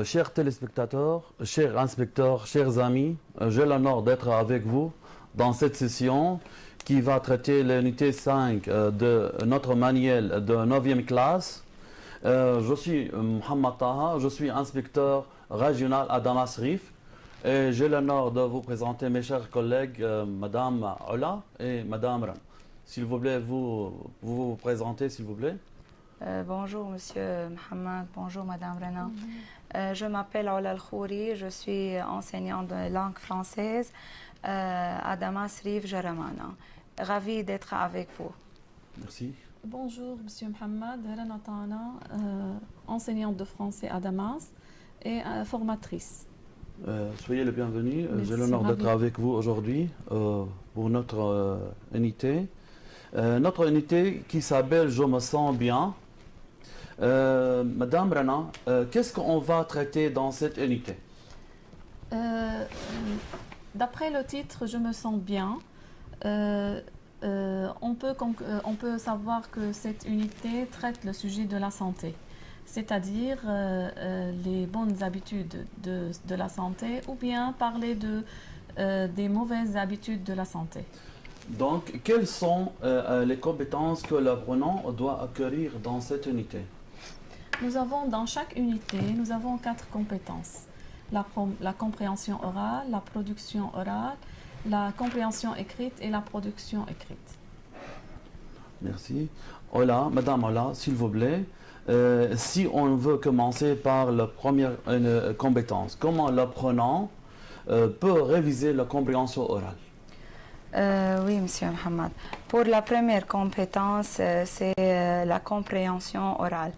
Chers téléspectateurs, chers inspecteurs, chers amis, j'ai l'honneur d'être avec vous dans cette session qui va traiter l'unité 5 de notre manuel de 9e classe. Je suis Mohamed Taha, je suis inspecteur régional à Damas Rif et j'ai l'honneur de vous présenter mes chers collègues Madame Ola et Madame Ram. S'il vous plaît, vous présentez, s'il vous plaît. Bonjour Monsieur Mohamed, bonjour Madame Rena. Je m'appelle Ola Al-Khouri, je suis enseignante de langue française à Damas Rif Jaramana. Ravie d'être avec vous. Merci. Bonjour Monsieur Mohamed, Rena Tana, enseignante de français à Damas et formatrice. Soyez le bienvenu. J'ai l'honneur d'être avec vous aujourd'hui pour notre unité. Notre unité qui s'appelle Je me sens bien. Madame Rana, qu'est-ce qu'on va traiter dans cette unité? D'après le titre Je me sens bien, on peut savoir que cette unité traite le sujet de la santé, c'est-à-dire les bonnes habitudes de la santé ou bien parler des mauvaises habitudes de la santé. Donc, quelles sont les compétences que l'apprenant doit acquérir dans cette unité? Nous avons dans chaque unité, nous avons 4 compétences. La compréhension orale, la production orale, la compréhension écrite et la production écrite. Merci. Ola, Madame Ola, s'il vous plaît, si on veut commencer par la première compétence, comment l'apprenant peut réviser la compréhension orale? Oui, Monsieur Mohamed. Pour la première compétence, c'est la compréhension orale.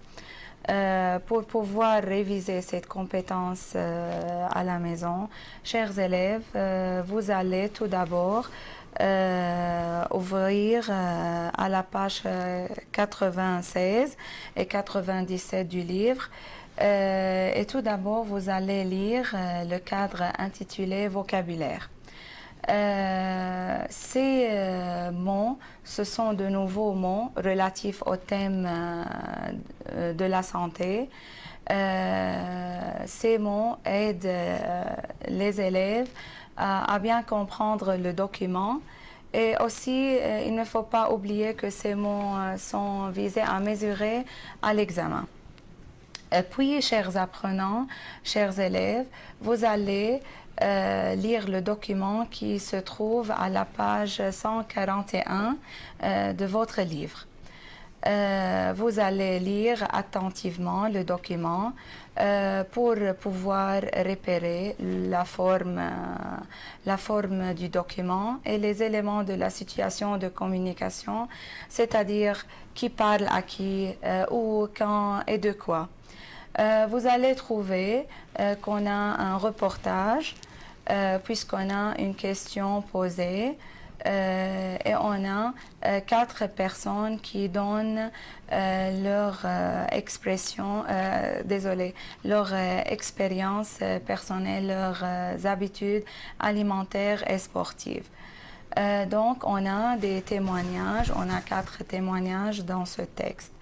Pour pouvoir réviser cette compétence à la maison, chers élèves, vous allez tout d'abord ouvrir à la page 96 et 97 du livre. Et tout d'abord, vous allez lire le cadre intitulé Vocabulaire. Ces mots, ce sont de nouveaux mots relatifs au thème de la santé. Ces mots aident les élèves à bien comprendre le document. Et aussi, il ne faut pas oublier que ces mots sont visés à mesurer à l'examen. Et puis, chers apprenants, chers élèves, vous allez lire le document qui se trouve à la page 141 de votre livre. Vous allez lire attentivement le document pour pouvoir repérer la forme du document et les éléments de la situation de communication, c'est-à-dire qui parle à qui, où, quand et de quoi. Vous allez trouver qu'on a un reportage puisqu'on a une question posée et on a 4 personnes qui donnent leur expression, leur expérience personnelle, leurs habitudes alimentaires et sportives. Donc on a des témoignages, on a 4 témoignages dans ce texte.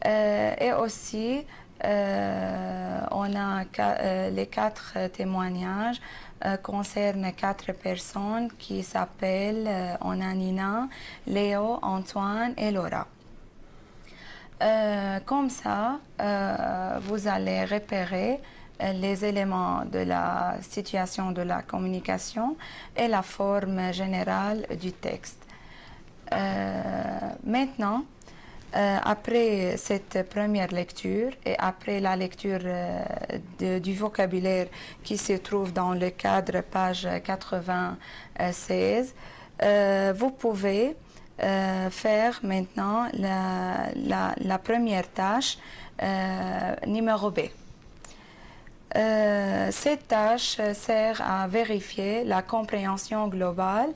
Et aussi, on a les 4 témoignages concernent 4 personnes qui s'appellent, on a Nina, Léo, Antoine et Laura. Comme ça, vous allez repérer les éléments de la situation de la communication et la forme générale du texte. Maintenant, après cette première lecture et après la lecture du vocabulaire qui se trouve dans le cadre page 96, vous pouvez faire maintenant la première tâche numéro B. Cette tâche sert à vérifier la compréhension globale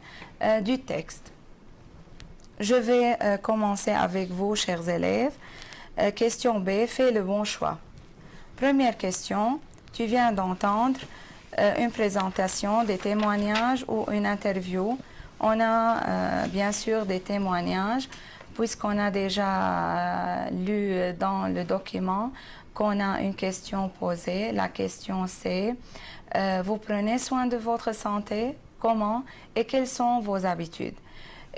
du texte. Je vais commencer avec vous, chers élèves. Question B, fais le bon choix. Première question, tu viens d'entendre une présentation, des témoignages ou une interview. On a bien sûr des témoignages puisqu'on a déjà lu dans le document qu'on a une question posée. La question c'est, vous prenez soin de votre santé? Comment? Et quelles sont vos habitudes?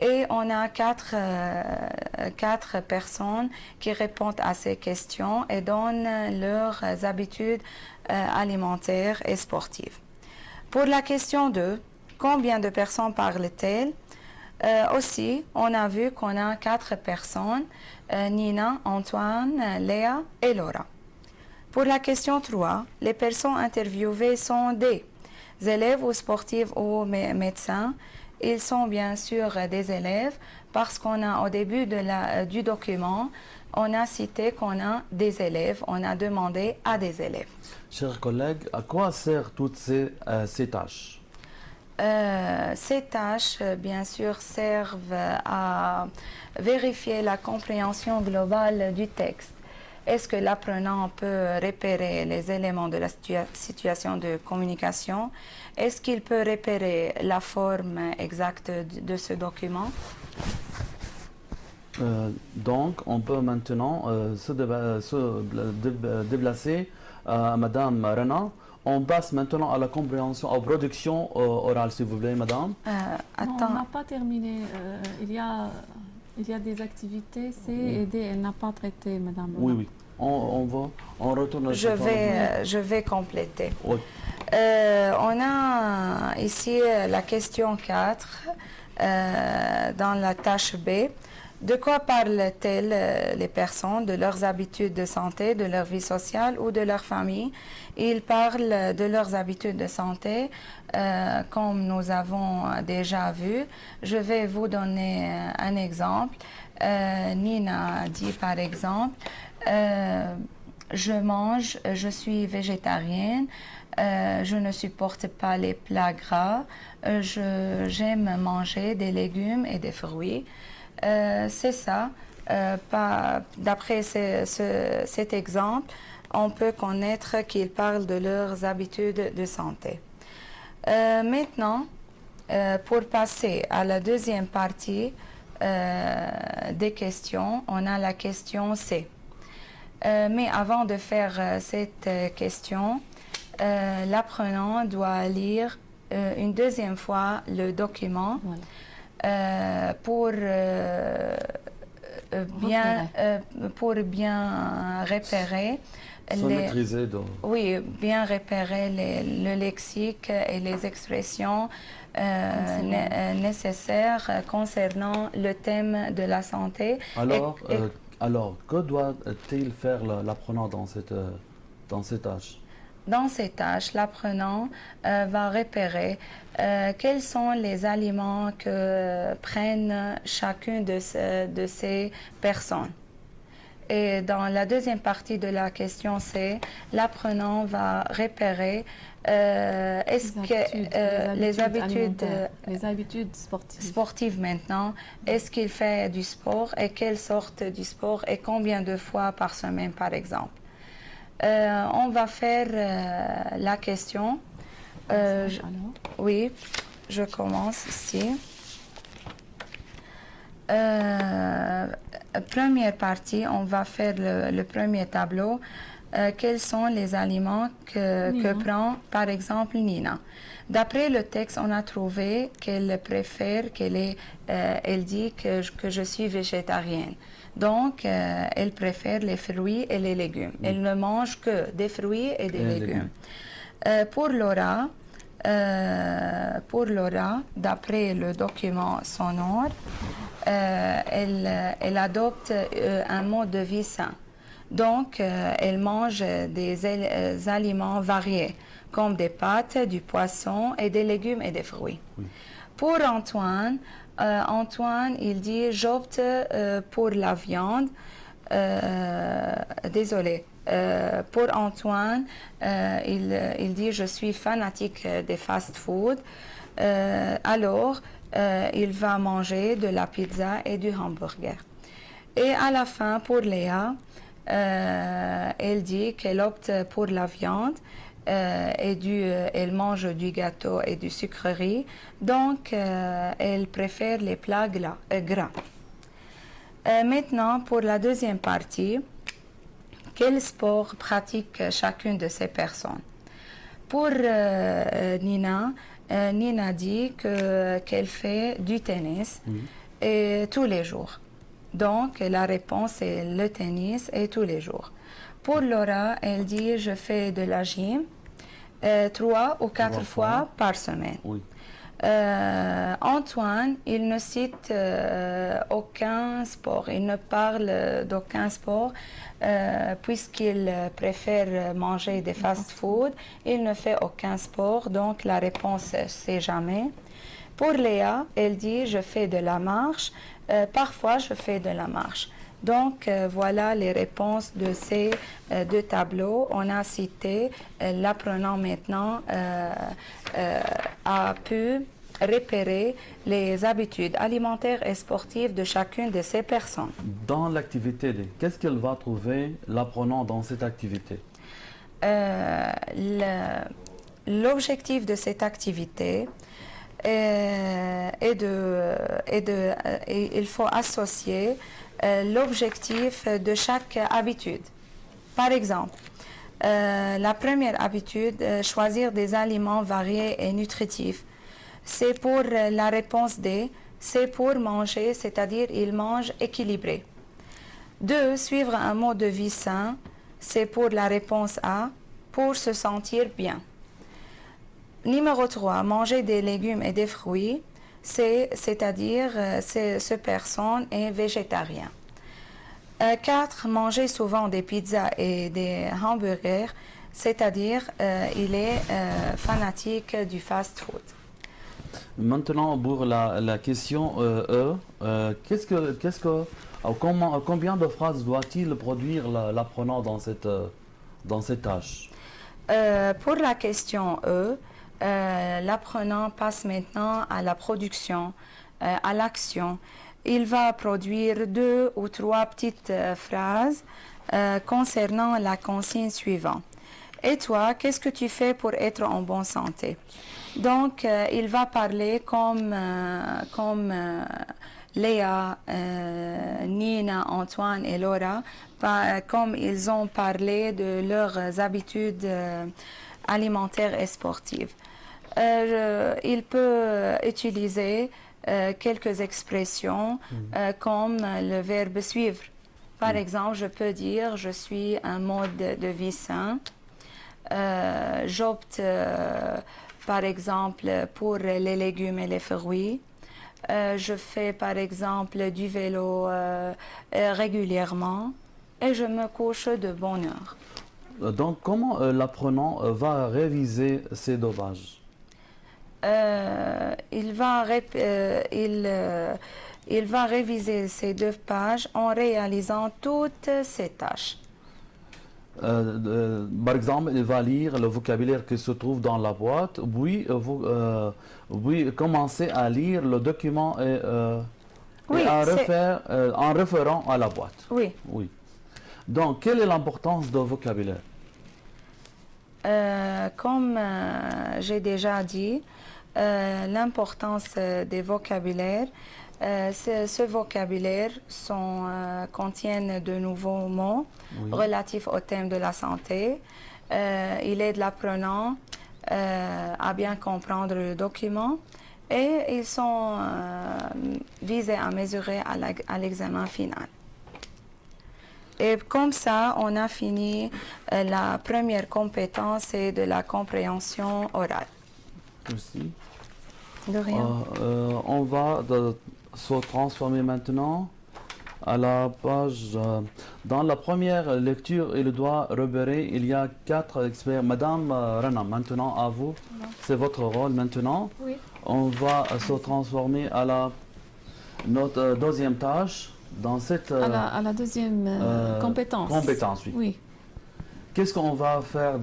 Et on a quatre personnes qui répondent à ces questions et donnent leurs habitudes alimentaires et sportives. Pour la question 2, combien de personnes parlent-elles? Aussi, on a vu qu'on a 4 personnes, Nina, Antoine, Léa et Laura. Pour la question 3, les personnes interviewées sont des élèves ou sportifs ou médecins. Ils sont bien sûr des élèves parce qu'on a au début du document, on a cité qu'on a des élèves, on a demandé à des élèves. Chers collègues, à quoi servent toutes ces tâches? Ces tâches, bien sûr, servent à vérifier la compréhension globale du texte. Est-ce que l'apprenant peut repérer les éléments de la situation de communication? Est-ce qu'il peut repérer la forme exacte de ce document? Donc, on peut maintenant se déplacer à Madame Rena. On passe maintenant à la compréhension, à la production orale, s'il vous plaît, Madame. Non, on n'a pas terminé. Il y a des activités, C et D. Elle n'a pas traité, Madame. Oui, oui. On retourne. Je vais compléter. Oui. On a ici la question 4 dans la tâche B. De quoi parlent-elles les personnes? De leurs habitudes de santé, de leur vie sociale ou de leur famille? Ils parlent de leurs habitudes de santé, comme nous avons déjà vu. Je vais vous donner un exemple. Nina dit par exemple, je suis végétarienne, je ne supporte pas les plats gras, j'aime manger des légumes et des fruits. C'est ça. D'après cet exemple, on peut connaître qu'ils parlent de leurs habitudes de santé. Maintenant, pour passer à la deuxième partie des questions, on a la question C. Mais avant de faire cette question, l'apprenant doit lire une deuxième fois le document. Voilà. Pour bien repérer bien repérer le lexique et les expressions nécessaires concernant le thème de la santé. Alors, que doit-il faire l'apprenant dans cette tâche? Dans ces tâches, l'apprenant va repérer quels sont les aliments que prennent chacune de ces personnes. Et dans la deuxième partie de la question C, l'apprenant va repérer les habitudes sportives maintenant. Est-ce qu'il fait du sport et quelle sorte du sport et combien de fois par semaine par exemple? On va faire la question. Oui, je commence ici. Première partie, on va faire le premier tableau. Quels sont les aliments que prend par exemple Nina? D'après le texte, on a trouvé qu'elle préfère, elle dit que je suis végétarienne. Donc, elle préfère les fruits et les légumes. Elle ne mange que des fruits et des légumes. Pour Laura, d'après le document sonore, elle adopte un mode de vie sain. Donc, elle mange des aliments variés, comme des pâtes, du poisson et des légumes et des fruits. Oui. Pour Antoine, il dit « j'opte pour la viande ». Désolé. Pour Antoine, il dit « je suis fanatique des fast-food ». Alors, il va manger de la pizza et du hamburger. Et à la fin, pour Léa, elle dit qu'elle opte pour la viande. Elle mange du gâteau et du sucrerie, donc elle préfère les plats gras. Maintenant, pour la deuxième partie, quel sport pratique chacune de ces personnes? Pour Nina, Nina dit qu'elle fait du tennis et tous les jours. Donc, la réponse est le tennis et tous les jours. Pour Laura, elle dit je fais de la gym 3 ou 4 fois par semaine. Oui. Antoine, il ne cite aucun sport, il ne parle d'aucun sport puisqu'il préfère manger des fast-food. Il ne fait aucun sport, donc la réponse c'est jamais. Pour Léa, elle dit je fais de la marche, parfois je fais de la marche. Donc voilà les réponses de ces deux tableaux. On a cité, l'apprenant maintenant a pu repérer les habitudes alimentaires et sportives de chacune de ces personnes. Dans l'activité, qu'est-ce qu'elle va trouver l'apprenant dans cette activité? L'objectif de cette activité il faut associer l'objectif de chaque habitude. Par exemple, la première habitude, choisir des aliments variés et nutritifs. C'est pour la réponse D, c'est pour manger, c'est-à-dire il mange équilibré. 2, suivre un mode de vie sain, c'est pour la réponse A, pour se sentir bien. Numéro 3, manger des légumes et des fruits, c'est-à-dire cette personne est végétarien. 4, manger souvent des pizzas et des hamburgers, c'est-à-dire il est fanatique du fast-food. Maintenant, pour la question E, combien de phrases doit-il produire l'apprenant dans cette tâche? Pour la question E, l'apprenant passe maintenant à la production, à l'action. Il va produire 2 ou 3 petites phrases concernant la consigne suivante. Et toi, qu'est-ce que tu fais pour être en bonne santé? Donc, il va parler comme Léa, Nina, Antoine et Laura, comme ils ont parlé de leurs habitudes alimentaires et sportives. Il peut utiliser quelques expressions comme le verbe suivre. Par exemple, je peux dire je suis un mode de vie sain. J'opte par exemple pour les légumes et les fruits. Je fais par exemple du vélo régulièrement et je me couche de bonne heure. Donc, comment l'apprenant va réviser ces deux pages? Il va réviser ces 2 pages en réalisant toutes ces tâches. Par exemple, il va lire le vocabulaire qui se trouve dans la boîte, puis commencer à lire le document en référant à la boîte. Oui. Oui. Donc, quelle est l'importance du vocabulaire? Comme j'ai déjà dit, l'importance des vocabulaires, ce vocabulaire contient de nouveaux mots relatifs au thème de la santé. Il aide l'apprenant à bien comprendre le document et ils sont visés à mesurer à l'examen final. Et comme ça, on a fini la première compétence, c'est de la compréhension orale. Merci. De rien. On va se transformer maintenant à la page. Dans la première lecture, il doit repérer, il y a 4 experts. Madame Rana, maintenant à vous, c'est votre rôle maintenant. Oui. On va se transformer à notre deuxième tâche. Dans cette à la deuxième compétence. Compétence, oui. Oui. Qu'est-ce qu'on va faire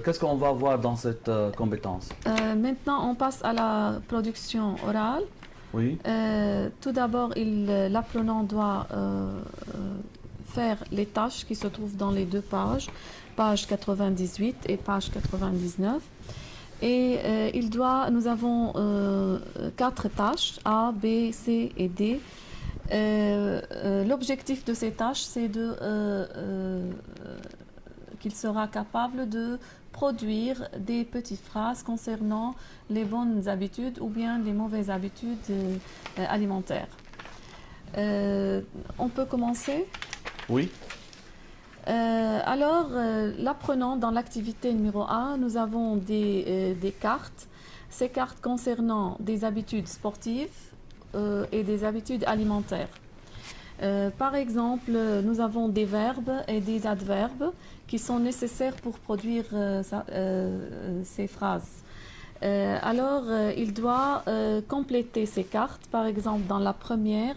qu'est-ce qu'on va voir dans cette compétence? Maintenant, on passe à la production orale. Oui. Tout d'abord, l'apprenant doit faire les tâches qui se trouvent dans les 2 pages, page 98 et page 99. Et nous avons 4 tâches, A, B, C et D. L'objectif de ces tâches, c'est qu'il sera capable de produire des petites phrases concernant les bonnes habitudes ou bien les mauvaises habitudes alimentaires. On peut commencer? Oui. Alors, l'apprenant, dans l'activité numéro 1, nous avons des cartes. Ces cartes concernant des habitudes sportives et des habitudes alimentaires. Par exemple, nous avons des verbes et des adverbes qui sont nécessaires pour produire ces phrases. Il doit compléter ces cartes. Par exemple, dans la première,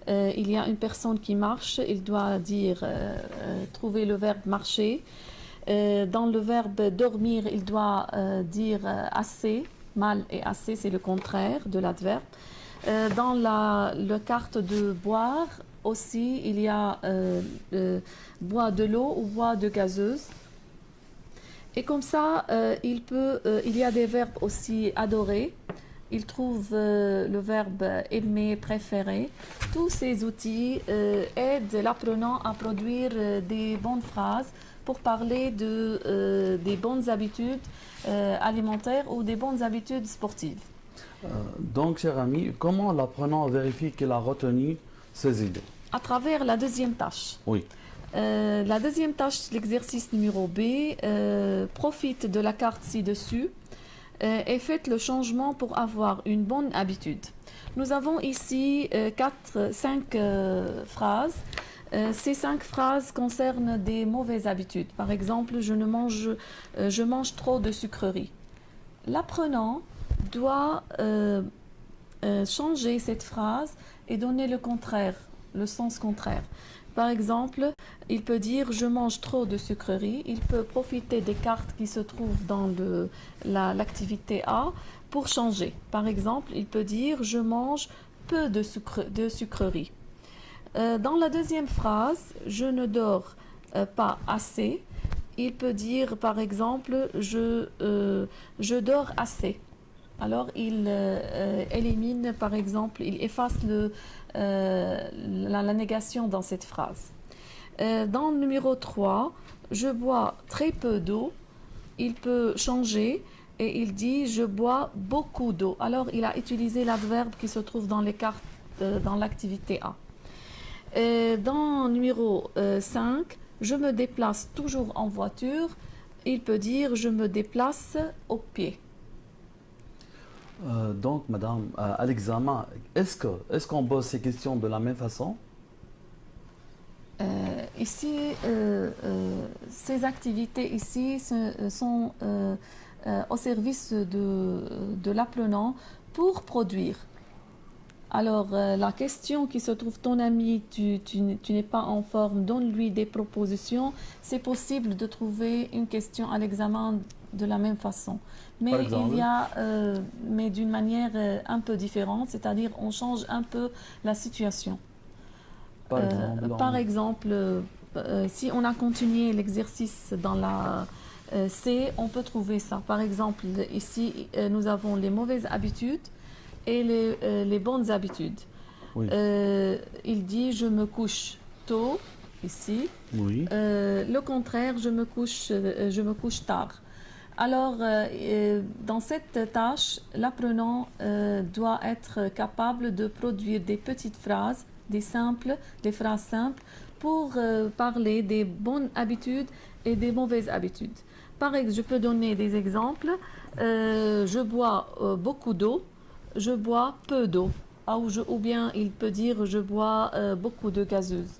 il y a une personne qui marche, il doit dire trouver le verbe marcher. Dans le verbe dormir, il doit dire assez. Mal et assez, c'est le contraire de l'adverbe. Dans la carte de boire aussi, il y a boire de l'eau ou boire de gazeuse. Et comme ça, il y a des verbes aussi adorer. Il trouve le verbe aimer, préférer. Tous ces outils aident l'apprenant à produire des bonnes phrases pour parler des bonnes habitudes alimentaires ou des bonnes habitudes sportives. Donc, cher ami, comment l'apprenant vérifie qu'il a retenu ses idées? À travers la deuxième tâche. Oui. La deuxième tâche, l'exercice numéro B, profite de la carte ci-dessus et faites le changement pour avoir une bonne habitude. Nous avons ici 5 phrases. Ces 5 phrases concernent des mauvaises habitudes. Par exemple, je mange trop de sucreries. L'apprenant doit changer cette phrase et donner le contraire, le sens contraire. Par exemple, il peut dire « je mange trop de sucreries ». Il peut profiter des cartes qui se trouvent dans l'activité A pour changer. Par exemple, il peut dire « je mange peu de sucreries ». Dans la deuxième phrase, « je ne dors pas assez », il peut dire par exemple « je dors assez ». Alors, il élimine, par exemple, il efface la négation dans cette phrase. Dans le numéro 3, je bois très peu d'eau. Il peut changer et il dit je bois beaucoup d'eau. Alors, il a utilisé l'adverbe qui se trouve dans les cartes dans l'activité A. Dans le numéro 5, je me déplace toujours en voiture. Il peut dire je me déplace au pied. Donc, madame, à l'examen, est-ce qu'on pose ces questions de la même façon? Ici, ces activités ici sont au service de l'apprenant pour produire. Alors, la question qui se trouve, ton ami, tu n'es pas en forme, donne-lui des propositions. C'est possible de trouver une question à l'examen de la même façon. Mais mais d'une manière un peu différente, c'est-à-dire on change un peu la situation. Par exemple, si on a continué l'exercice dans la C, on peut trouver ça. Par exemple, ici, nous avons les mauvaises habitudes et les bonnes habitudes. Oui. Il dit « je me couche tôt », ici. Oui. Le contraire, je me couche tard. Alors, dans cette tâche, l'apprenant doit être capable de produire des petites phrases, des phrases simples, pour parler des bonnes habitudes et des mauvaises habitudes. Par exemple, je peux donner des exemples. Je bois beaucoup d'eau, je bois peu d'eau. Ou bien il peut dire je bois beaucoup de gazeuse.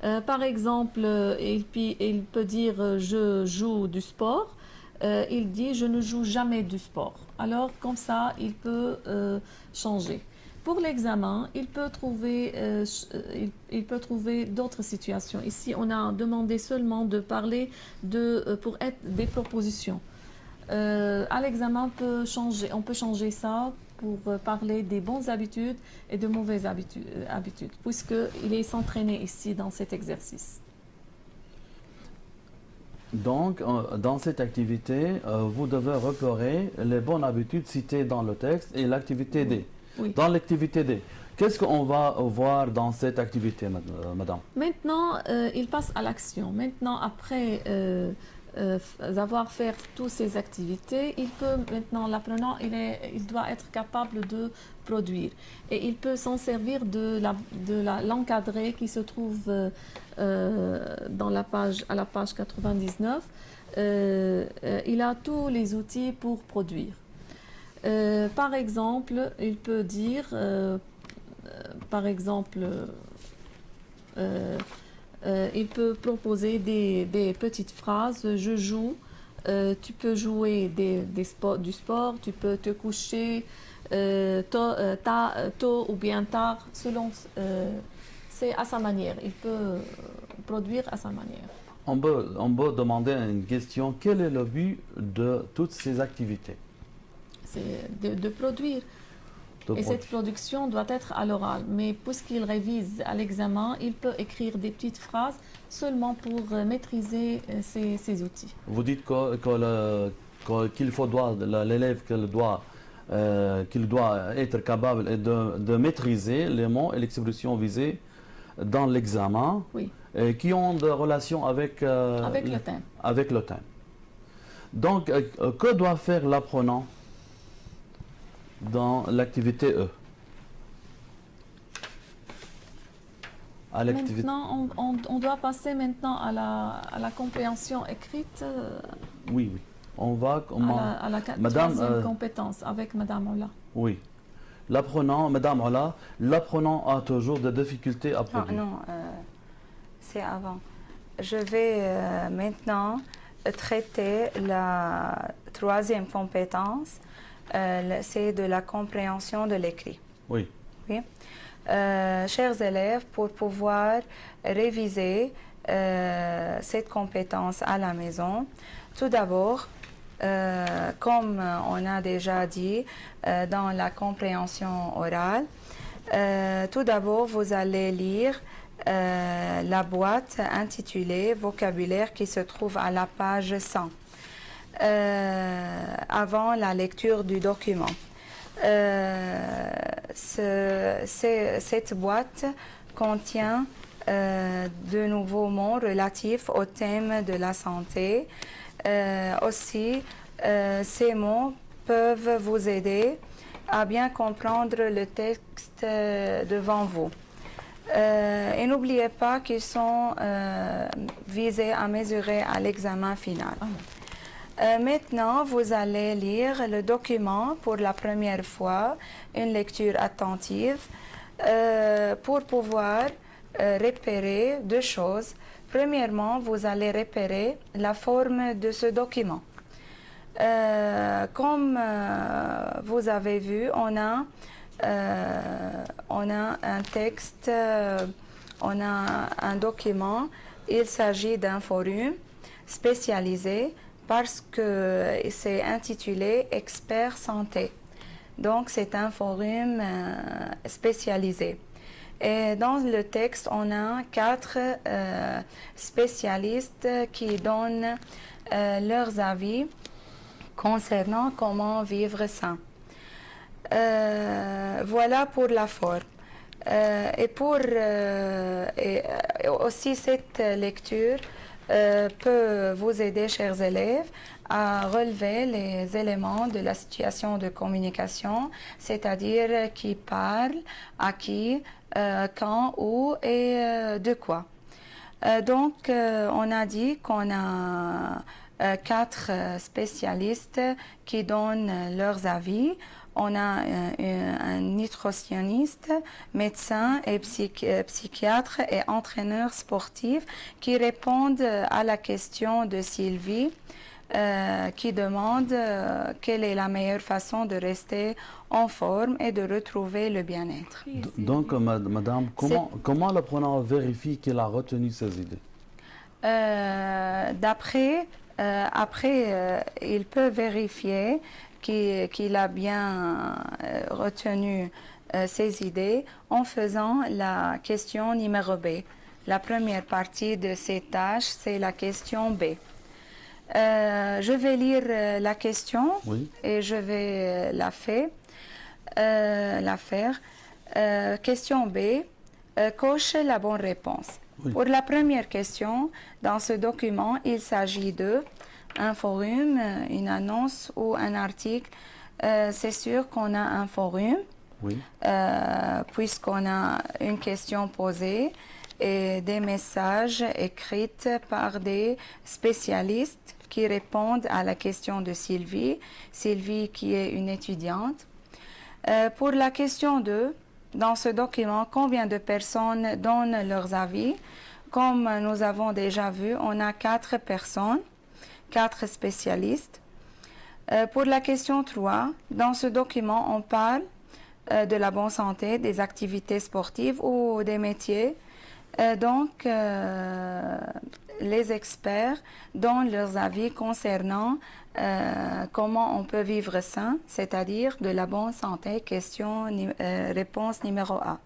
Par exemple, il peut dire je joue du sport. Il dit je ne joue jamais du sport. Alors comme ça, il peut changer. Pour l'examen, il peut trouver d'autres situations. Ici, on a demandé seulement de parler pour être des propositions. À l'examen, on peut changer ça pour parler des bonnes habitudes et de mauvaises habitudes, puisqu'il est s'entraîner ici dans cet exercice. Donc, dans cette activité, vous devez repérer les bonnes habitudes citées dans le texte et l'activité D. Oui. Dans l'activité D, Qu'est-ce qu'on va voir dans cette activité, madame? Maintenant, il passe à l'action. Maintenant, après avoir fait toutes ces activités, l'apprenant, il doit être capable de produire. Et il peut s'en servir de l'encadré qui se trouve à la page 99. Il a tous les outils pour produire. Par exemple, il peut dire, il peut proposer des petites phrases. Je joue, tu peux jouer du sport, tu peux te coucher tôt ou bien tard, c'est à sa manière. Il peut produire à sa manière. On peut demander une question. Quel est le but de toutes ces activités? C'est de produire. Et cette production doit être à l'oral. Mais puisqu'il révise à l'examen, il peut écrire des petites phrases seulement pour maîtriser ces outils. Vous dites qu'il faut l'élève qu'il doit être capable de maîtriser les mots et l'expression visée dans l'examen, oui, qui ont de relation avec le thème. Avec le thème. Donc, que doit faire l'apprenant dans l'activité E? Maintenant, on doit passer maintenant à la compréhension écrite. Oui, oui. On va à la troisième compétence avec Madame Ola. Oui. L'apprenant, Madame Ola, l'apprenant a toujours des difficultés à produire. Non, c'est avant. Je vais maintenant traiter la troisième compétence, c'est de la compréhension de l'écrit. Oui. Oui. Chers élèves, pour pouvoir réviser cette compétence à la maison, tout d'abord, comme on a déjà dit dans la compréhension orale, tout d'abord, vous allez lire la boîte intitulée Vocabulaire qui se trouve à la page 100, avant la lecture du document. Cette boîte contient de nouveaux mots relatifs au thème de la santé. Aussi, ces mots peuvent vous aider à bien comprendre le texte devant vous. Et n'oubliez pas qu'ils sont visés à mesurer à l'examen final. Maintenant, vous allez lire le document pour la première fois, une lecture attentive, pour pouvoir repérer deux choses. Premièrement, vous allez repérer la forme de ce document. Comme vous avez vu, on a un texte, on a un document. Il s'agit d'un forum spécialisé parce que c'est intitulé Expert Santé. Donc, c'est un forum spécialisé. Et dans le texte, on a 4 spécialistes qui donnent leurs avis concernant comment vivre sain. Voilà pour la forme. Et aussi cette lecture peut vous aider, chers élèves, à relever les éléments de la situation de communication, c'est-à-dire qui parle, à qui, quand, où et de quoi. Donc, on a dit qu'on a 4 spécialistes qui donnent leurs avis. On a un nutritionniste, médecin et psychiatre et entraîneur sportif qui répondent à la question de Sylvie, qui demande quelle est la meilleure façon de rester en forme et de retrouver le bien-être. Donc, madame, comment l'apprenant vérifie qu'il a retenu ses idées? Après, il peut vérifier qu'il a bien retenu ses idées en faisant la question numéro B. La première partie de cette tâche, c'est la question B. Je vais lire la question, oui, et je vais la faire. Question B, coche la bonne réponse. Oui. Pour la première question, dans ce document, il s'agit de un forum, une annonce ou un article. C'est sûr qu'on a un forum, Oui. puisqu'on a une question posée et des messages écrits par des spécialistes qui répondent à la question de Sylvie. Sylvie qui est une étudiante. Pour la question 2, dans ce document, combien de personnes donnent leurs avis? Comme nous avons déjà vu, on a 4 personnes, 4 spécialistes. Pour la question 3, dans ce document, on parle de la bonne santé, des activités sportives ou des métiers. Donc, les experts donnent leurs avis concernant comment on peut vivre sain, c'est-à-dire de la bonne santé. Réponse numéro A.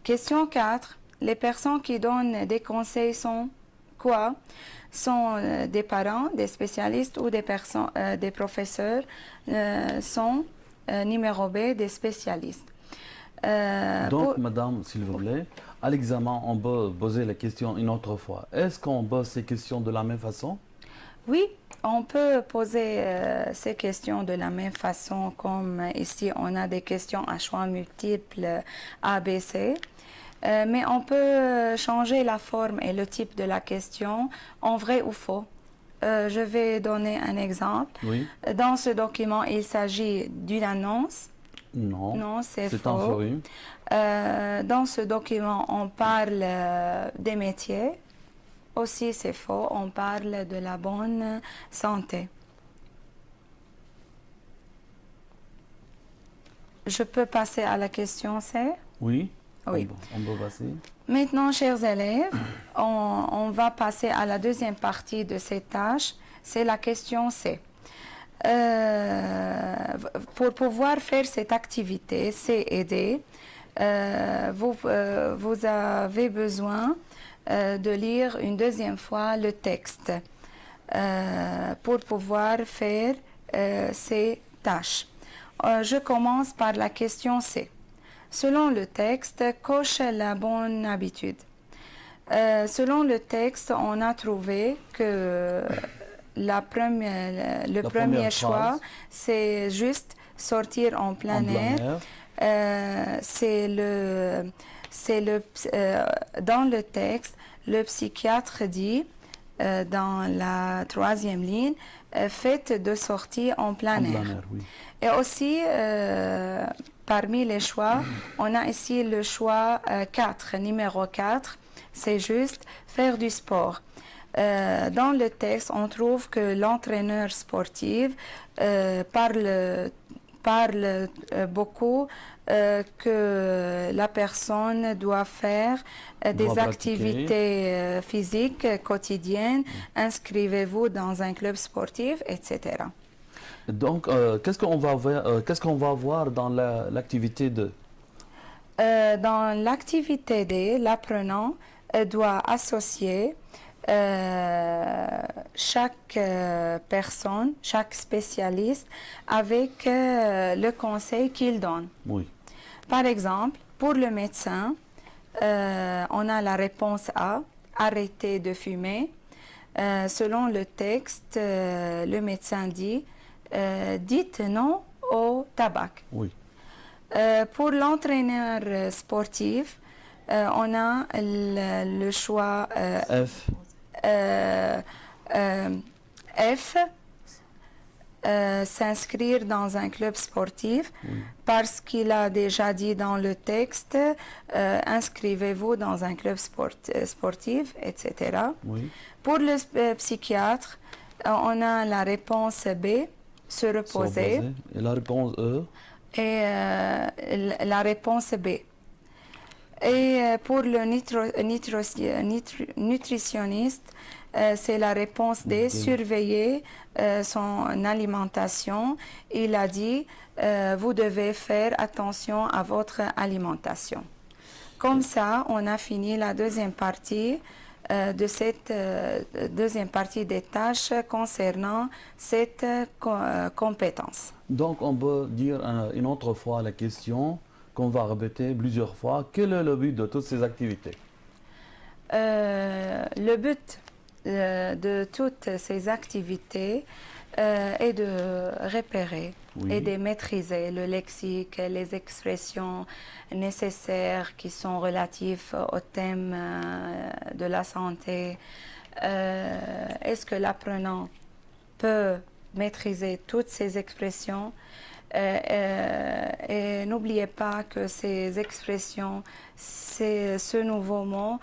Question 4. Les personnes qui donnent des conseils sont quoi? Sont des parents, des spécialistes ou des professeurs. Sont numéro B, des spécialistes. Donc, madame, s'il vous plaît, à l'examen, on peut poser la question une autre fois. Est-ce qu'on pose ces questions de la même façon? Oui, on peut poser ces questions de la même façon, comme ici, on a des questions à choix multiples A, B, C. Mais on peut changer la forme et le type de la question en vrai ou faux. Je vais donner un exemple. Oui. Dans ce document, il s'agit d'une annonce. Non. Non, c'est C'est faux. un forum. Dans ce document, on parle des métiers. Aussi, c'est faux. On parle de la bonne santé. Je peux passer à la question C? Oui. Oui. On peut passer. Maintenant, chers élèves, on va passer à la deuxième partie de cette tâche. C'est la question C. Pour pouvoir faire cette activité C et D, vous avez besoin de lire une deuxième fois le texte pour pouvoir faire ces tâches. Je commence par la question C. Selon le texte, coche la bonne habitude. Selon le texte, on a trouvé que le premier choix, c'est juste sortir en plein air. Dans le texte, le psychiatre dit dans la troisième ligne, faites de sortie en plein air. Oui. Et aussi, parmi les choix, on a ici le choix 4, numéro 4, c'est juste faire du sport. Dans le texte, on trouve que l'entraîneur sportif parle beaucoup que la personne doit faire des activités physiques quotidiennes. Inscrivez-vous dans un club sportif, etc. Donc, qu'est-ce qu'on va voir dans l'activité 2? Dans l'activité D, l'apprenant doit associer chaque personne, chaque spécialiste avec le conseil qu'il donne. Oui. Par exemple, pour le médecin, on a la réponse A, arrêter de fumer. Selon le texte, le médecin dit, dites non au tabac. Oui. Pour l'entraîneur sportif, on a le choix F. F, s'inscrire dans un club sportif, parce qu'il a déjà dit dans le texte, inscrivez-vous dans un club sportif, etc. Oui. Pour le psychiatre, on a la réponse B, se reposer. Et la réponse E? Et la réponse B. Et pour le nutritionniste, c'est la réponse D, surveiller son alimentation. Il a dit, vous devez faire attention à votre alimentation. Comme ça, on a fini la deuxième partie de cette deuxième partie des tâches concernant cette compétence. Donc, on peut dire une autre fois la question. qu'on va répéter plusieurs fois. Quel est le but de toutes ces activités? Le but de toutes ces activités est de repérer et de maîtriser le lexique, les expressions nécessaires qui sont relatives au thème de la santé. Est-ce que l'apprenant peut maîtriser toutes ces expressions? Et n'oubliez pas que ces expressions, ce nouveau mot,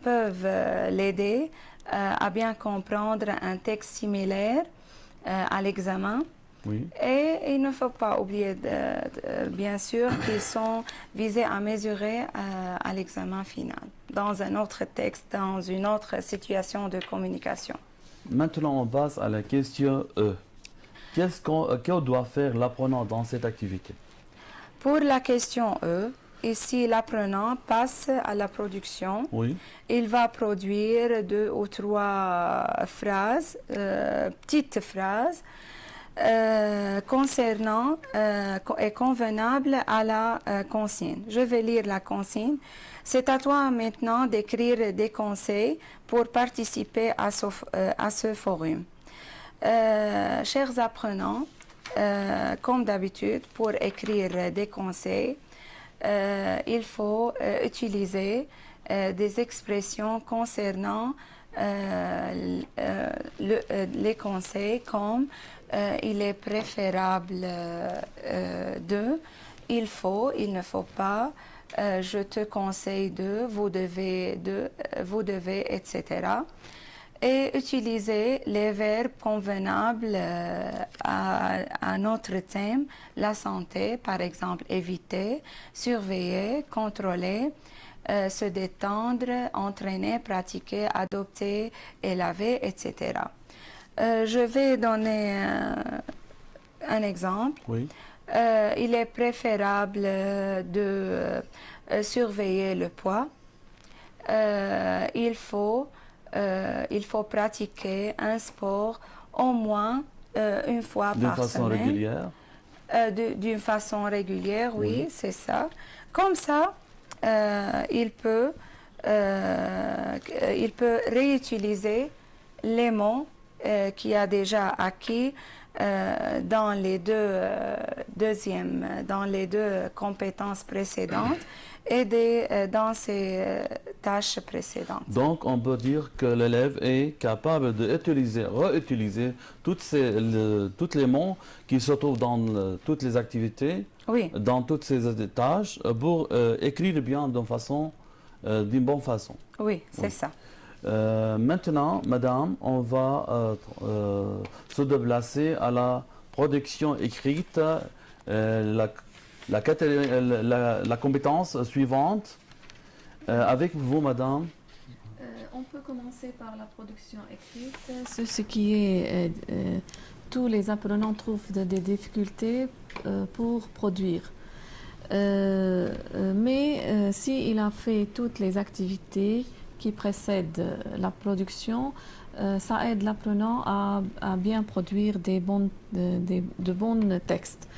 peuvent l'aider à bien comprendre un texte similaire à l'examen. Oui. Et il ne faut pas oublier, bien sûr, qu'ils sont visés à mesurer à l'examen final, dans un autre texte, dans une autre situation de communication. Maintenant, on passe à la question E. Que doit faire l'apprenant dans cette activité? Pour la question E, ici, l'apprenant passe à la production. Oui. Il va produire 2 ou 3 phrases, petites phrases, concernant et convenables à la consigne. Je vais lire la consigne. C'est à toi maintenant d'écrire des conseils pour participer à ce forum. Chers apprenants, comme d'habitude, pour écrire des conseils, il faut utiliser des expressions concernant les conseils comme il est préférable de, il faut, il ne faut pas, je te conseille de, vous devez, etc. Et utiliser les verbes convenables à notre thème, la santé, par exemple, éviter, surveiller, contrôler, se détendre, entraîner, pratiquer, adopter, élever, etc. Je vais donner un exemple. Oui. Il est préférable de surveiller le poids. Il faut pratiquer un sport au moins une fois par semaine. Régulière. D'une façon régulière, oui. C'est ça. Comme ça, il peut réutiliser les mots qu'il a déjà acquis dans les dans les deux compétences précédentes et dans ses tâches précédentes. Donc, on peut dire que l'élève est capable d'utiliser, réutiliser tous les mots qui se trouvent dans toutes les activités, oui, dans toutes ces tâches, pour écrire bien d'une bonne façon. Oui, c'est ça. Maintenant, madame, on va se déplacer à la production écrite, la compétence suivante. Avec vous, madame. On peut commencer par la production écrite. C'est ce qui est... tous les apprenants trouvent des difficultés pour produire. Mais s'il a fait toutes les activités qui précèdent la production, ça aide l'apprenant à bien produire de bons textes.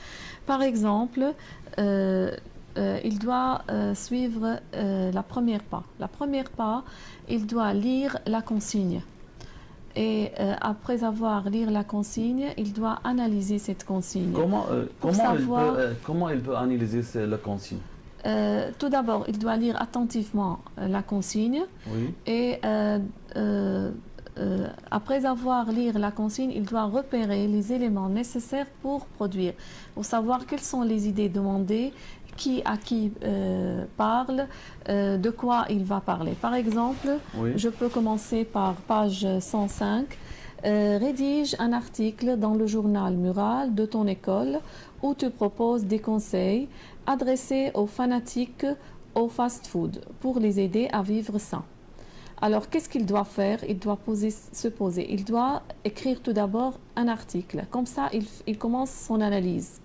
Par exemple, il doit suivre la première pas. La première pas, il doit lire la consigne. Et après avoir lu la consigne, il doit analyser cette consigne. Comment il peut analyser la consigne? Tout d'abord, il doit lire attentivement la consigne. Oui. Et après avoir lu la consigne, il doit repérer les éléments nécessaires pour produire, pour savoir quelles sont les idées demandées, qui à qui parle, de quoi il va parler. Par exemple, oui, je peux commencer par page 105. Rédige un article dans le journal mural de ton école où tu proposes des conseils adressés aux fanatiques au fast-food pour les aider à vivre sain. Alors, qu'est-ce qu'il doit faire? Il doit se poser. Il doit écrire tout d'abord un article. Comme ça, il commence son analyse.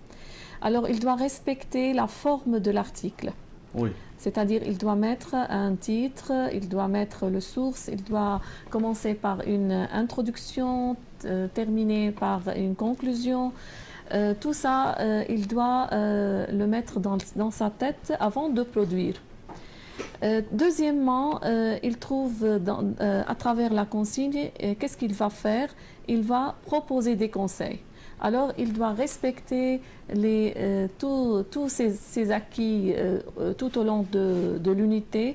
Alors, il doit respecter la forme de l'article. Oui. C'est-à-dire, il doit mettre un titre, il doit mettre le source, il doit commencer par une introduction, terminer par une conclusion. Tout ça, il doit le mettre dans sa tête avant de produire. Deuxièmement, il trouve à travers la consigne, qu'est-ce qu'il va faire? Il va proposer des conseils. Alors, il doit respecter tous ces acquis tout au long de l'unité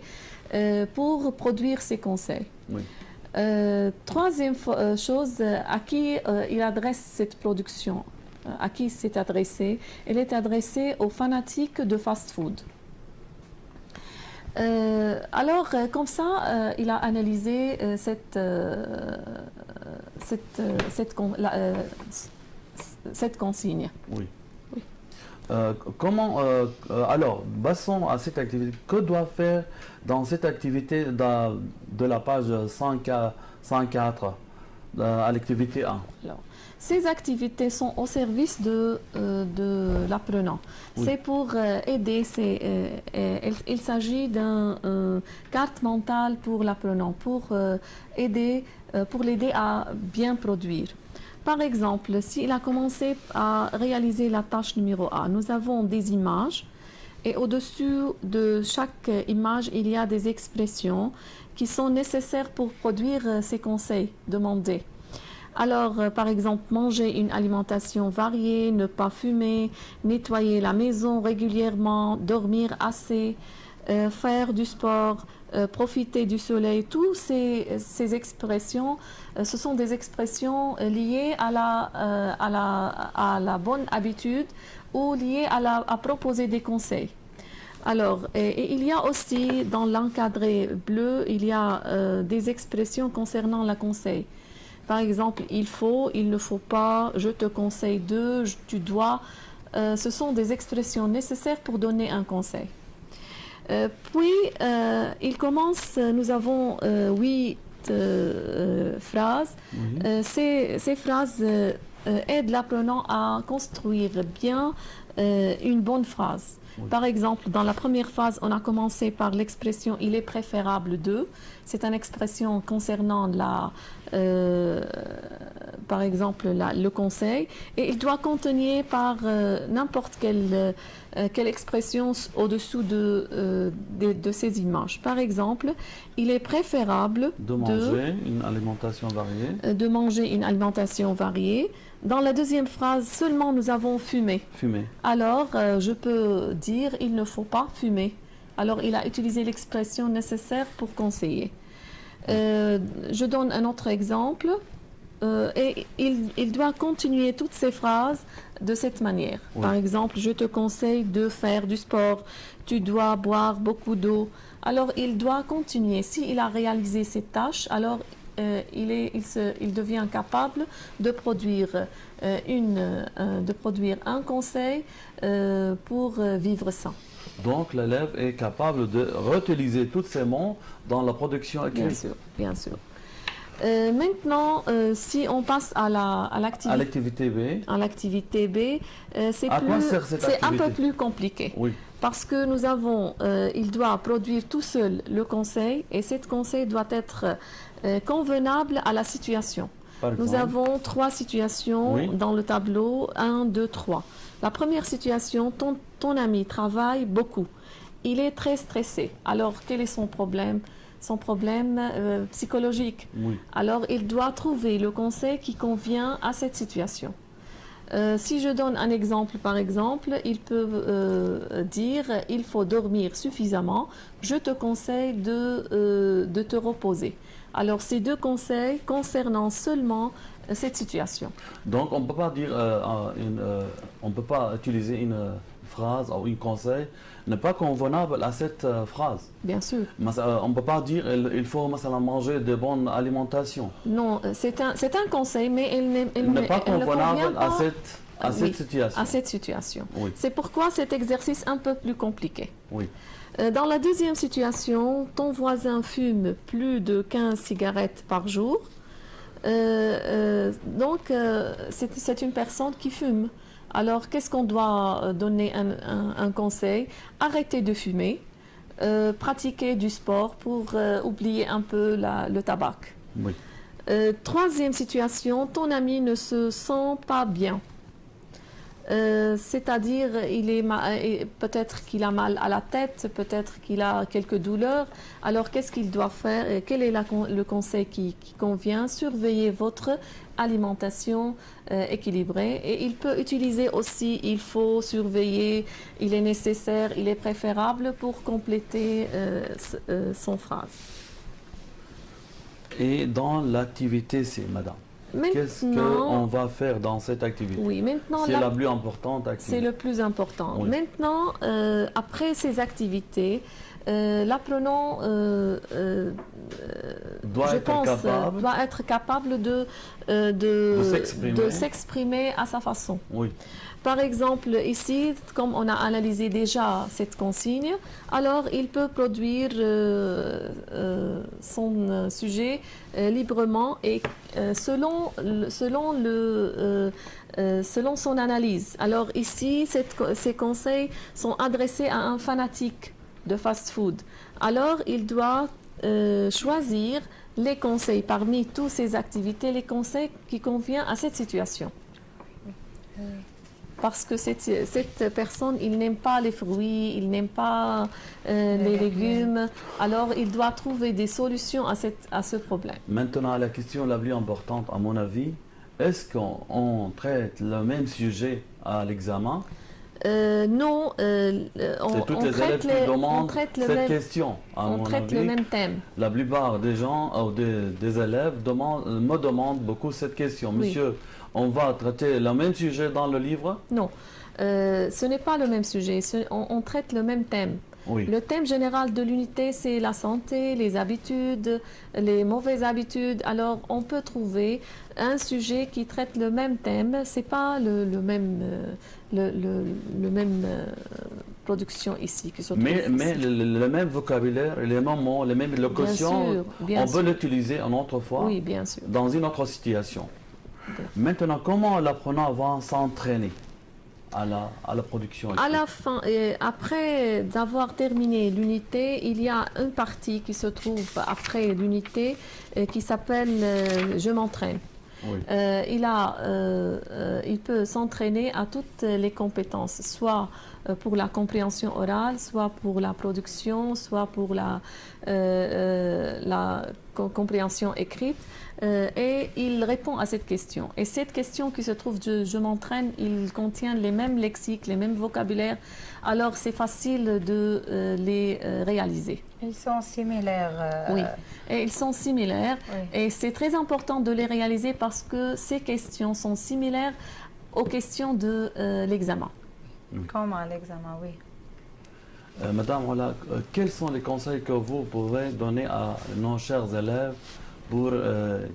pour produire ses conseils. Oui. Troisième chose, à qui il adresse cette production, à qui c'est adressé? Elle est adressée aux fanatiques de fast-food. Comme ça, il a analysé cette consigne. Oui. Oui. Alors, passons à cette activité. Que doit faire dans cette activité de la page 104 à l'activité 1? Alors, ces activités sont au service de l'apprenant. Oui. C'est pour aider, il s'agit d'une carte mentale pour l'apprenant, pour l'aider à bien produire. Par exemple, s'il a commencé à réaliser la tâche numéro A, nous avons des images et au-dessus de chaque image, il y a des expressions qui sont nécessaires pour produire ces conseils demandés. Alors, par exemple, manger une alimentation variée, ne pas fumer, nettoyer la maison régulièrement, dormir assez, faire du sport, profiter du soleil. Toutes ces expressions, ce sont des expressions liées à la bonne habitude ou liées à proposer des conseils. Alors, et il y a aussi dans l'encadré bleu, il y a des expressions concernant le conseil. Par exemple, il faut, il ne faut pas, je te conseille de, tu dois. Ce sont des expressions nécessaires pour donner un conseil. Puis, il commence, nous avons 8 phrases. Oui. Ces phrases aident l'apprenant à construire bien une bonne phrase. Oui. Par exemple, dans la première phase, on a commencé par l'expression « il est préférable de ». C'est une expression concernant par exemple le conseil, et il doit contenir par n'importe quelle expression au-dessous de ces images. Par exemple, il est préférable De manger une alimentation variée. de manger une alimentation variée. Dans la deuxième phrase, seulement nous avons fumé. Fumer. Alors, je peux dire il ne faut pas fumer. Alors, il a utilisé l'expression nécessaire pour conseiller. Je donne un autre exemple. Et il doit continuer toutes ces phrases de cette manière. Oui. Par exemple, je te conseille de faire du sport, tu dois boire beaucoup d'eau. Alors, il doit continuer. S'il a réalisé cette tâche, alors il devient capable de produire un conseil pour vivre sain. Donc, l'élève est capable de réutiliser tous ces mots dans la production écrite. Bien sûr, bien sûr. Maintenant, si on passe à l'activité B. À l'activité B, c'est un peu plus compliqué. Oui. Parce que il doit produire tout seul le conseil et ce conseil doit être convenable à la situation. Nous avons 3 situations Oui. dans le tableau, 1, 2, 3. La première situation, ton ami travaille beaucoup. Il est très stressé. Alors, quel est son problème? Son problème psychologique. Oui. Alors, il doit trouver le conseil qui convient à cette situation. Si je donne un exemple, par exemple, il peut dire « il faut dormir suffisamment, je te conseille de te reposer ». Alors, ces 2 conseils concernant seulement cette situation. Donc, on peut pas dire, on peut pas utiliser une phrase ou un conseil n'est pas convenable à cette phrase. Bien sûr. On ne peut pas dire il faut manger de bonne alimentation. Non, c'est un conseil, mais Elle n'est pas convenable à cette oui, situation. À cette situation. Oui. C'est pourquoi cet exercice est un peu plus compliqué. Oui. Dans la deuxième situation, ton voisin fume plus de 15 cigarettes par jour. Donc, c'est une personne qui fume. Alors, qu'est-ce qu'on doit donner un conseil? Arrêter de fumer, pratiquer du sport pour oublier un peu le tabac. Oui. Troisième situation, ton ami ne se sent pas bien. C'est-à-dire, peut-être qu'il a mal à la tête, peut-être qu'il a quelques douleurs. Alors, qu'est-ce qu'il doit faire? Quel est le conseil qui convient? Surveillez votre alimentation équilibrée. Et il peut utiliser aussi, il faut surveiller, il est nécessaire, il est préférable pour compléter son phrase. Et dans l'activité, c'est madame. Qu'est-ce qu'on va faire dans cette activité? Oui, maintenant, c'est la plus importante activité. C'est le plus important. Oui. Maintenant, après ces activités, l'apprenant, doit être capable de s'exprimer à sa façon. Oui. Par exemple, ici, comme on a analysé déjà cette consigne, alors il peut produire son sujet librement et selon son analyse. Alors ici, ces conseils sont adressés à un fanatique de fast-food. Alors, il doit choisir les conseils parmi toutes ces activités, les conseils qui conviennent à cette situation. Oui. Parce que cette personne, il n'aime pas les fruits, il n'aime pas les légumes. Alors, il doit trouver des solutions à ce problème. Maintenant, la question la plus importante, à mon avis, est-ce qu'on traite le même sujet à l'examen? Non, c'est toutes les élèves qui demandent cette question. On traite le même thème. La plupart des gens, ou des élèves me demandent beaucoup cette question. Oui. Monsieur, on va traiter le même sujet dans le livre? Non, ce n'est pas le même sujet. On traite le même thème. Oui. Le thème général de l'unité, c'est la santé, les habitudes, les mauvaises habitudes. Alors, on peut trouver un sujet qui traite le même thème. C'est pas le même production ici. Mais le même vocabulaire, les mêmes mots, les mêmes locutions, on peut l'utiliser une autre fois, oui, bien sûr, dans une autre situation. Maintenant, comment l'apprenant va s'entraîner à la production? À la fin, après avoir terminé l'unité, il y a une partie qui se trouve après l'unité qui s'appelle Je m'entraîne. Oui. Il peut s'entraîner à toutes les compétences, soit pour la compréhension orale, soit pour la production, soit pour la compréhension écrite. Et il répond à cette question. Et cette question qui se trouve je m'entraîne, il contient les mêmes lexiques, les mêmes vocabulaires. Alors c'est facile de les réaliser. Ils sont similaires. Oui, et ils sont similaires. Oui. Et c'est très important de les réaliser parce que ces questions sont similaires aux questions de l'examen. Comme à l'examen, oui. Madame, voilà, quels sont les conseils que vous pouvez donner à nos chers élèves pour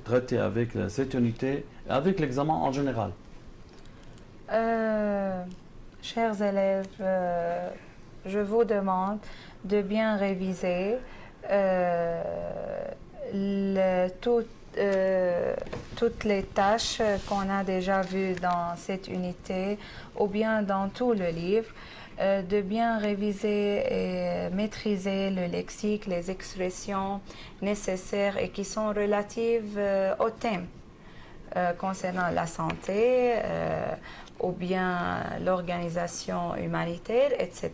traiter avec cette unité et avec l'examen en général? Chers élèves, je vous demande de bien réviser toutes les tâches qu'on a déjà vues dans cette unité ou bien dans tout le livre, de bien réviser et maîtriser le lexique, les expressions nécessaires et qui sont relatives au thème concernant la santé ou bien l'organisation humanitaire, etc.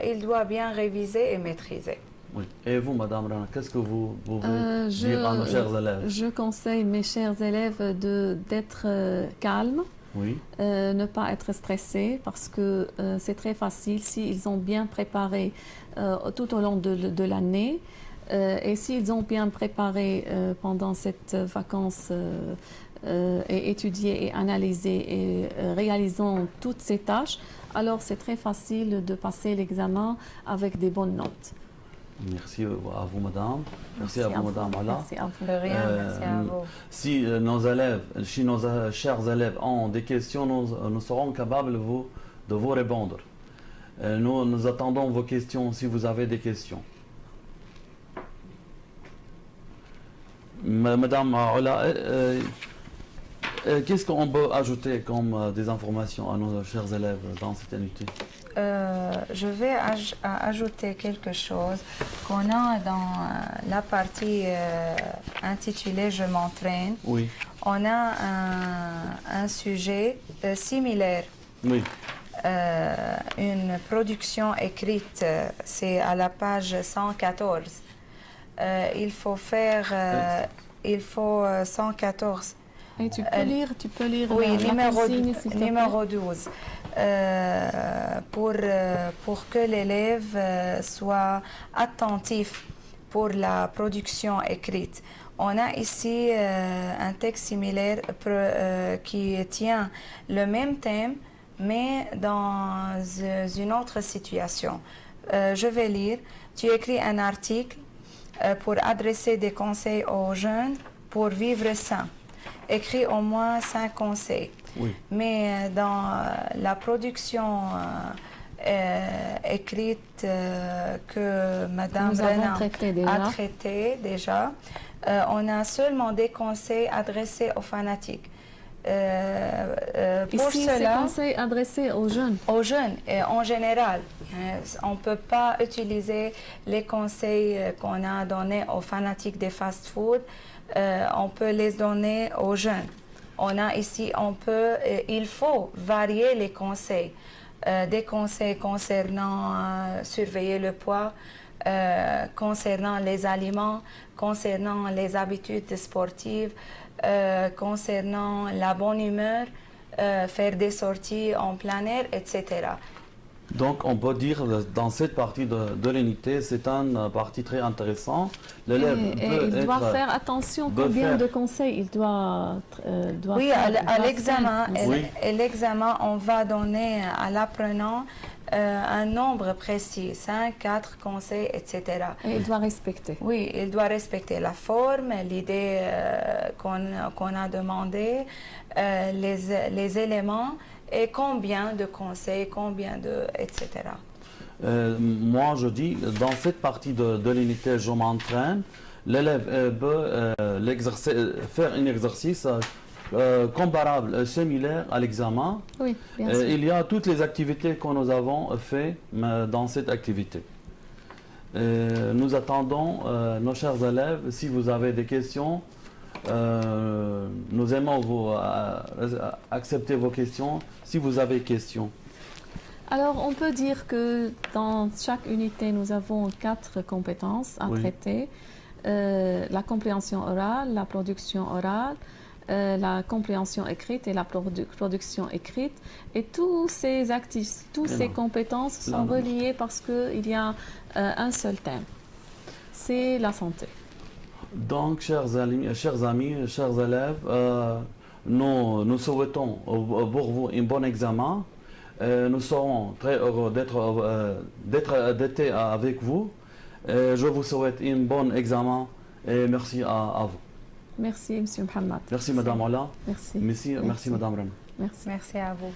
Il doit bien réviser et maîtriser. Oui. Et vous, Madame Rana, qu'est-ce que vous pouvez dire à nos chers élèves? Je conseille mes chers élèves d'être calmes. Oui. Ne pas être stressés parce que c'est très facile s'ils ont bien préparé tout au long de l'année et s'ils ont bien préparé pendant cette vacance et étudié et analysé et réalisant toutes ces tâches, alors c'est très facile de passer l'examen avec des bonnes notes. Merci à vous, madame. Merci à vous, madame Ala. Merci à vous. De rien, merci à vous. Si nos élèves, si nos chers élèves ont des questions, nous serons capables de vous répondre. Nous attendons vos questions si vous avez des questions. Madame Ala, qu'est-ce qu'on peut ajouter comme des informations à nos chers élèves dans cette unité? je vais ajouter quelque chose qu'on a dans la partie intitulée « Je m'entraîne ». Oui, On a un sujet similaire. oui. Une production écrite, c'est à la page 114. Il faut faire, il faut 114. Et tu peux lire Oui, la consigne, s'il te plaît. numéro 12. Pour que l'élève soit attentif pour la production écrite. On a ici un texte similaire qui tient le même thème, mais dans une autre situation. Je vais lire. Tu écris un article pour adresser des conseils aux jeunes pour vivre sain. Écris au moins 5 conseils. Oui. Mais dans la production écrite que Madame Nous avons Renan traité déjà. a traité déjà, on a seulement des conseils adressés aux fanatiques. Pour Ici, cela, ces conseils adressés aux jeunes. aux jeunes et en général. On ne peut pas utiliser les conseils qu'on a donnés aux fanatiques des fast-food. On peut les donner aux jeunes. On a ici, il faut varier les conseils. Des conseils concernant surveiller le poids, concernant les aliments, concernant les habitudes sportives, concernant la bonne humeur, faire des sorties en plein air, etc. Donc on peut dire dans cette partie de l'unité, c'est une partie très intéressante. L'élève Et il doit faire attention combien de conseils il doit oui, faire. à l'examen, Oui. et l'examen, on va donner à l'apprenant un nombre précis, 5, 4 conseils, etc. Et il doit respecter. Oui, il doit respecter la forme, l'idée qu'on a demandé, les éléments et combien de conseils, etc. Moi, je dis, dans cette partie de l'unité, je m'entraîne. L'élève peut faire un exercice comparable, similaire à l'examen. Oui, bien sûr. Il y a toutes les activités que nous avons faites dans cette activité. Nous attendons nos chers élèves. Si vous avez des questions, nous aimons vous accepter vos questions. Si vous avez questions. Alors, on peut dire que dans chaque unité, nous avons 4 compétences à Oui. traiter. La compréhension orale, la production orale, la compréhension écrite et la production écrite. Et tous ces ces compétences sont reliées parce qu'il y a un seul thème. C'est la santé. Donc, chers amis, chers élèves, nous souhaitons pour vous un bon examen. Nous serons très heureux d'être avec vous. Je vous souhaite un bon examen et merci à vous. Merci, M. Mohamed. Merci, Madame Ola. Merci. Merci, Madame Ren. Merci. Merci à vous.